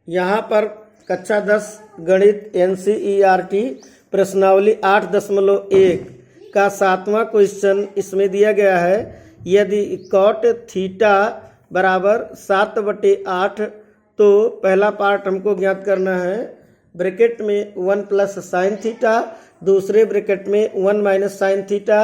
यहाँ पर कक्षा 10 गणित NCERT प्रश्नावली 8.1 का 7वां क्वेश्चन इसमें दिया गया है। यदि कॉट थीटा बराबर 7/8 तो पहला पार्ट हमको ज्ञात करना है। ब्रैकेट में 1 प्लस साइन थीटा, दूसरे ब्रैकेट में 1 माइनस साइन थीटा,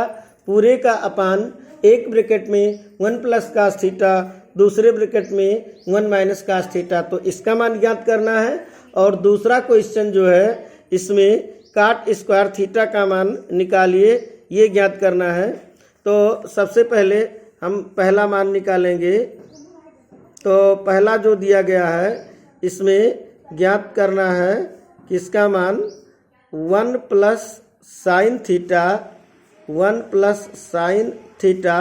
पूरे का अपान एक ब्रैकेट में 1 प्लस कास थीटा, दूसरे ब्रैकेट में 1 माइनस कास थीटा। तो इसका मान ज्ञात करना है। और दूसरा क्वेश्चन जो है इसमें काट स्क्वायर थीटा का मान निकालिए, ये ज्ञात करना है। तो सबसे पहले हम पहला मान निकालेंगे। तो पहला जो दिया गया है इसमें ज्ञात करना है कि इसका मान 1 plus sine theta, 1 plus sine theta,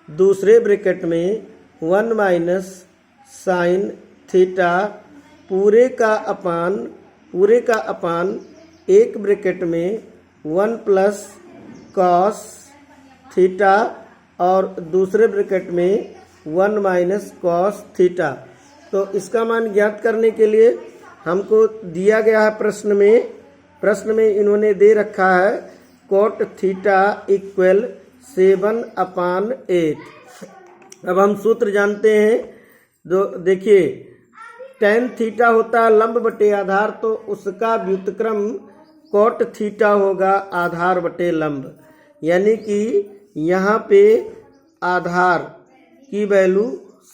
दूसरे ब्रैकेट में 1 माइनस साइन थीटा, पूरे का अपान एक ब्रैकेट में 1 प्लस कॉस थीटा और दूसरे ब्रैकेट में 1 माइनस कॉस थीटा। तो इसका मान ज्ञात करने के लिए हमको दिया गया है प्रश्न में इन्होंने दे रखा है कोट थीटा इक्वल 7/8। अब हम सूत्र जानते हैं। देखिए tan थीटा होता है लंब बटे आधार, तो उसका व्युत्क्रम कोट थीटा होगा आधार बटे लंब। यानी कि यहाँ पे आधार की वैल्यू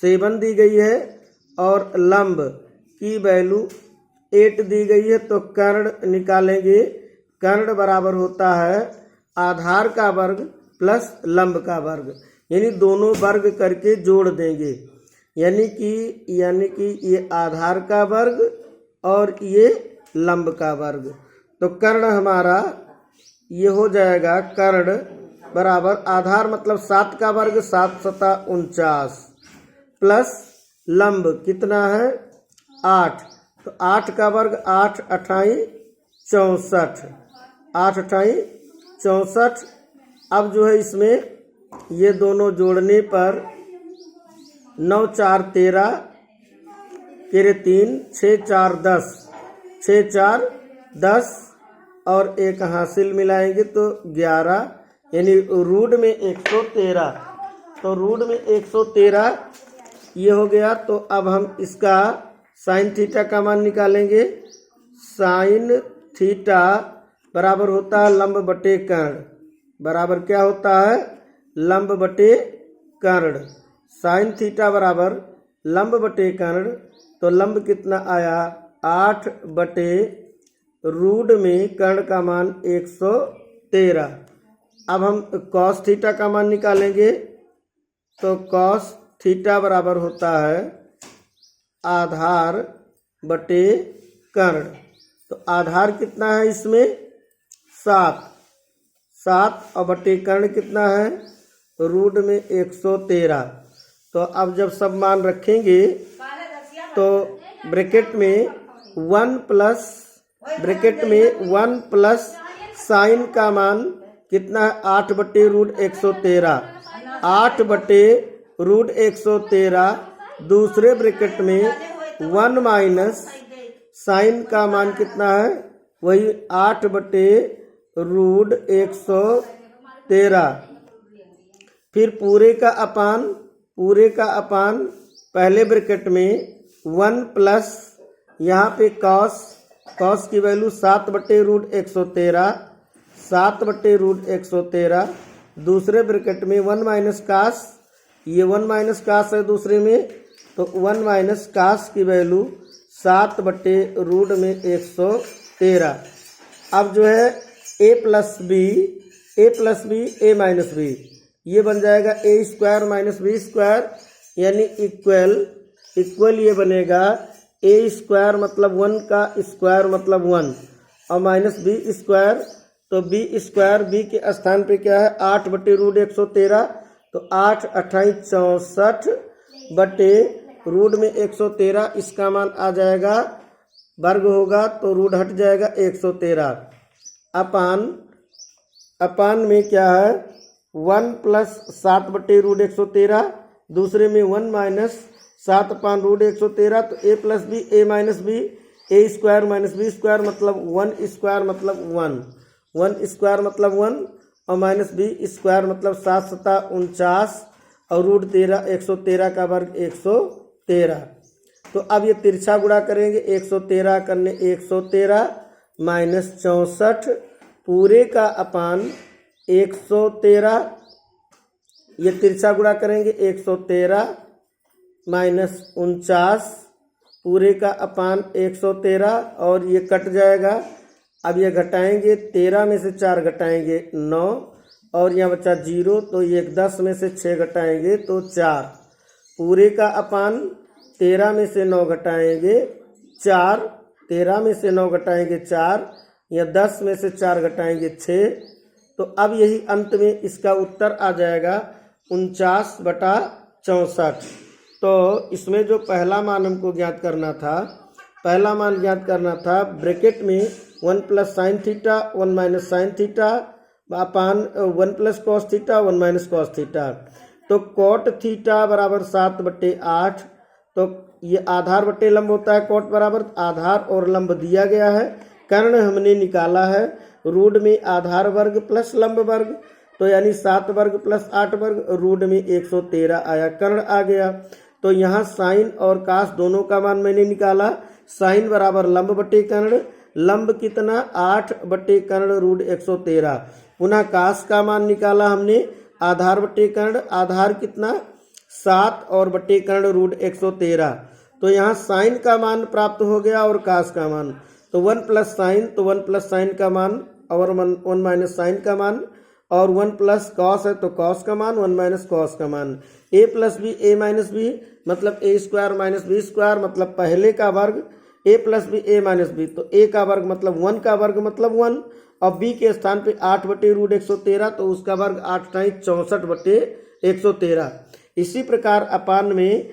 7 दी गई है और लंब की वैल्यू 8 दी गई है। तो कर्ण निकालेंगे। कर्ण बराबर होता है आधार का वर्ग प्लस लंब का वर्ग, यानी दोनों वर्ग करके जोड़ देंगे। यानी कि ये आधार का वर्ग और ये लंब का वर्ग। तो कर्ण हमारा ये हो जाएगा, कर्ण बराबर आधार मतलब 7 का वर्ग 7 सता 49 प्लस लंब कितना है 8। तो 8 का वर्ग 8 अठाई 64, 8 अठाई 64। अब जो है इसमें ये दोनों जोड़ने पर 9 4 13 तेरे 3 6 4 10, 6 4 10 और एक हासिल मिलाएंगे तो 11, यानी रूट में 113। तो रूट में 113 ये हो गया। तो अब हम इसका साइन थीटा का मान निकालेंगे। साइन थीटा बराबर होता है लंब बटे कर्ण, बराबर क्या होता है लंब बटे कर्ण। साइन थीटा बराबर लंब बटे कर्ण। तो लंब कितना आया 8 बटे रूट में कर्ण का मान 113। अब हम कॉस थीटा का मान निकालेंगे। तो कॉस थीटा बराबर होता है आधार बटे कर्ण। तो आधार कितना है इसमें 7 और बटे कर्ण कितना है रूट में 113। तो अब जब सब मान रखेंगे तो ब्रैकेट में 1 प्लस साइन का मान कितना है 8 बटे रूट 113, 8 बटे रूट 113, दूसरे ब्रैकेट में 1 माइनस साइन का मान कितना है वही 8 बटे रूट 113। फिर पूरे का अपान पहले ब्रैकेट में 1 प्लस यहाँ पे कॉस की वैल्यू 7 बटे रूट 113, 7 बटे रूट 113, दूसरे ब्रैकेट में 1 माइनस कास, ये 1 माइनस कास है दूसरे में। तो 1 माइनस कास की वैल्यू 7 बटे रूट में 113। अब जो है a plus B A minus B, ये बन जाएगा a square minus B square, यानी इक्वल ये बनेगा a स्क्वायर मतलब 1 का स्क्वायर मतलब 1 और माइनस बी स्क्वायर। तो बी स्क्वायर बी के स्थान पे क्या है 8 बटे रूट 113। तो 8 अट्ठाई 64 बटे रूट में 113, इसका मान आ जाएगा वर्ग होगा तो रूट हट जाएगा 113। अपान में क्या है 1 प्लस 7 बटे रूट 113, दूसरे में 1 माइनस 7/√113, तो a plus B a minus B A square minus B square मतलब 1 स्क्वायर मतलब 1 स्क्वायर मतलब 1 और माइनस बी स्क्वायर मतलब 7 सता 49 और √13 113 का वर्ग 113। तो अब ये तिरछा गुणा करेंगे 113 करने 113 माइनस 64 पूरे का अपान 113, ये तिरछा गुणा करेंगे 113 माइनस 49 पूरे का अपान 113 और ये कट जाएगा। अब ये घटाएंगे 13 में से 4 घटाएंगे 9 और यहाँ बचा 0, तो ये 10 में से 6 घटाएंगे तो 4 पूरे का अपान 13 में से 9 घटाएंगे 4, 13 में से 9 घटाएंगे 4 या 10 में से 4 घटाएंगे 6। तो अब यही अंत में इसका उत्तर आ जाएगा 49/64। तो इसमें जो पहला मान हमको ज्ञात करना था, पहला मान ज्ञात करना था ब्रैकेट में 1 plus sine theta 1 minus sine theta upon 1 plus cos theta 1 minus cos theta. तो कॉट थीटा बराबर 7/8, तो ये आधार बटे लंब होता है। कॉट बराबर आधार और लंब दिया गया है, कर्ण हमने निकाला है, रूट में आधार वर्ग प्लस लंब वर्ग, तो यानी 7 वर्ग प्लस 8 वर्ग, रूट में 113 आया, कर्ण आ गया। तो यहाँ साइन और कास दोनों का मान मैंने निकाला। साइन बराबर लंब बटे कर्ण, लंब कितना 8/कर्ण रूट 113। पुनः कास का मान निकाला हमने आधार बटे कर्ण, आधार कितना 7 और बटे कर्ण रूट 113। तो यहाँ साइन का मान प्राप्त हो गया और कास का मान, तो 1 प्लस साइन, तो 1 प्लस साइन का मान और 1 माइनस साइन का मान, और 1 प्लस कॉस है तो कॉस का मान 1 माइनस कॉस का मान। a plus B a minus B मतलब a square minus B square मतलब पहले का वर्ग, a plus B a minus B, तो a का वर्ग मतलब 1 का वर्ग मतलब 1 और b के स्थान पे 8/√113, तो उसका वर्ग 8 × 64/113। इसी प्रकार अपान में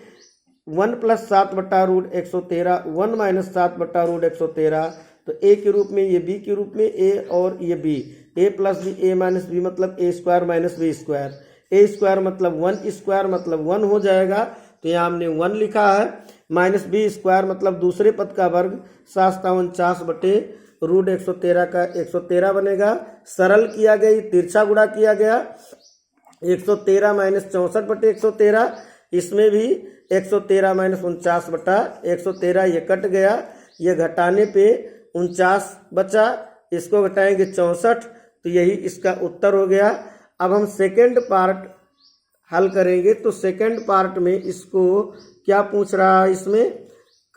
1 प्लस 7/√113 1 माइनस 7/√113, तो a के रूप में ये b के रूप में a और ये b, a plus B a minus B मतलब a square minus B square, a square मतलब 1 स्क्वायर मतलब 1 हो जाएगा, तो यहाँ हमने 1 लिखा है। माइनस बी स्क्वायर मतलब दूसरे पद का वर्ग 7/49/√113 का 113 बनेगा। सरल किया गया, तिरछा गुणा किया गया 113 माइनस 64/113, इसमें भी 113 माइनस 49/113 ये कट गया, ये घटाने पे 49 बचा, इसको घटाएंगे 64, तो यही इसका उत्तर हो गया। अब हम सेकंड पार्ट हल करेंगे, तो सेकंड पार्ट में इसको क्या पूछ रहा है, इसमें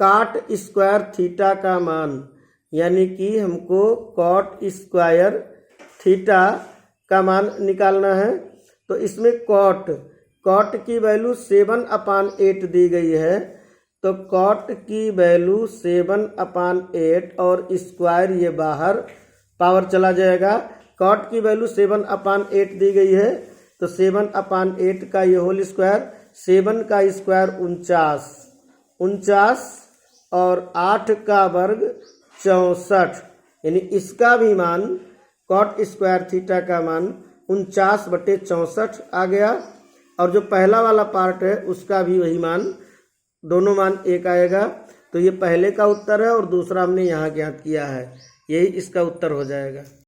कॉट स्क्वायर थीटा का मान, यानी कि हमको कॉट स्क्वायर थीटा का मान निकालना है। तो इसमें कॉट की वैल्यू 7/8 दी गई है, तो कॉट की वैल्यू 7/8 और स्क्वायर ये बाहर पावर चला जाएगा। कॉट की वैल्यू 7/8 दी गई है, तो 7/8 का ये होल स्क्वायर, 7 का स्क्वायर 49 और 8 का वर्ग 64, यानी इसका भी मान कॉट स्क्वायर थीटा का मान 49/64 आ गया। और जो पहला वाला पार्ट है उसका भी वही मान, दोनों मान एक आएगा। तो ये पहले का उत्तर है और दूसरा हमने यहाँ ज्ञात किया है, यही इसका उत्तर हो जाएगा।